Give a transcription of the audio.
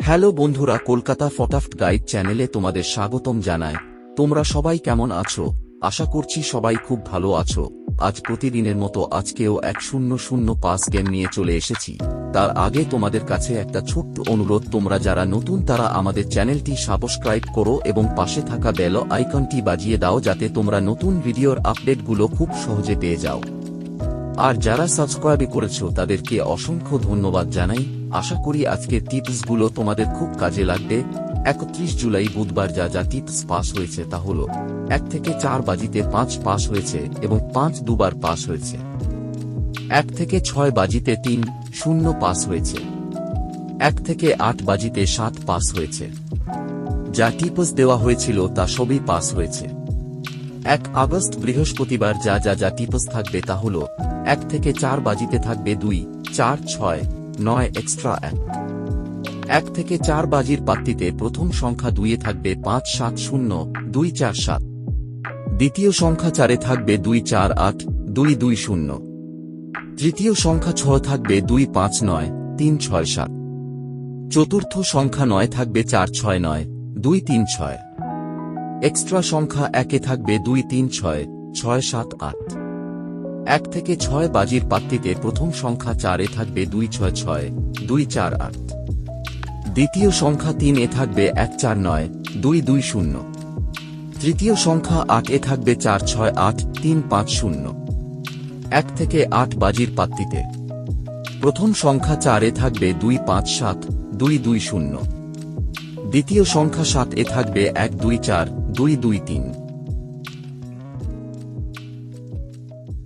Hello বন্ধুরা, কলকাতা ফটাফট guide চ্যানেলে তোমাদের স্বাগতম জানায়। তোমরা সবাই কেমন আছো? আশা করছি সবাই খুব ভালো আছো। আজ প্রতিদিনের মতো আজকেও 100 পাস গেম নিয়ে চলে এসেছি। তার আগে তোমাদের কাছে একটা ছোট্ট অনুরোধ, তোমরা যারা নতুন তারা আমাদের চ্যানেলটি সাবস্ক্রাইব করো এবং পাশে থাকা বেল আইকনটি বাজিয়ে দাও যাতে তোমরা নতুন ভিডিওর আপডেটগুলো খুব সহজে পেয়ে যাও। আর যারা সাবস্ক্রাইব করেছো তাদেরকে অসংখ্য ধন্যবাদ জানাই। আশা করি আজকের টিপসগুলো তোমাদের খুব কাজে লাগবে। 31 জুলাই বুধবার যা যা টিপস পাস হয়েছে তা হলো: 1 থেকে 4 বাজিতে 5 পাস হয়েছে এবং 5 দুবার পাস হয়েছে। 1 থেকে 6 বাজিতে 3-0 পাস হয়েছে। 1 থেকে 8 বাজিতে 7 পাস হয়েছে। যা টিপস দেওয়া হয়েছিল তা সবই পাস হয়েছে। 1 আগস্ট বৃহস্পতিবার যা যা যা টিপস থাকবে তা হলো: 1 থেকে 4 বাজিতে থাকবে 2, 4, 6, 9 এক্সট্রা 1। 1 থেকে 4 বাজির পাত্তিতে প্রথম সংখ্যা 2-এ থাকবে 5, 7, 0, 2, 4, 7। দ্বিতীয় সংখ্যা 4-এ থাকবে 2, 4, 8, 2, 2, 0। তৃতীয় সংখ্যা 6 থাকবে 2, 5, 9, 3, 6, 7। চতুর্থ সংখ্যা 9 থাকবে 4, 6, 9, 2, 3, 6। এক্সট্রা সংখ্যা 1-এ থাকবে 2, 3, 6, 6, 7, 8। 1 থেকে 6 বাজির পাত্তিতে প্রথম সংখ্যা 4-এ থাকবে 2, 6, 6, 2, 4, 8। দ্বিতীয় সংখ্যা 3-এ থাকবে 1, 4, 9, 2, 2, 0। তৃতীয় সংখ্যা 8-এ থাকবে 4, 6, 8, 3, 5, 0। 1 থেকে 8 বাজির পাত্তিতে প্রথম সংখ্যা 4-এ থাকবে 2, 5, 7, 2, 2, 0। দ্বিতীয় সংখ্যা 7-এ থাকবে 1, 2, 4, 2, 2, 3।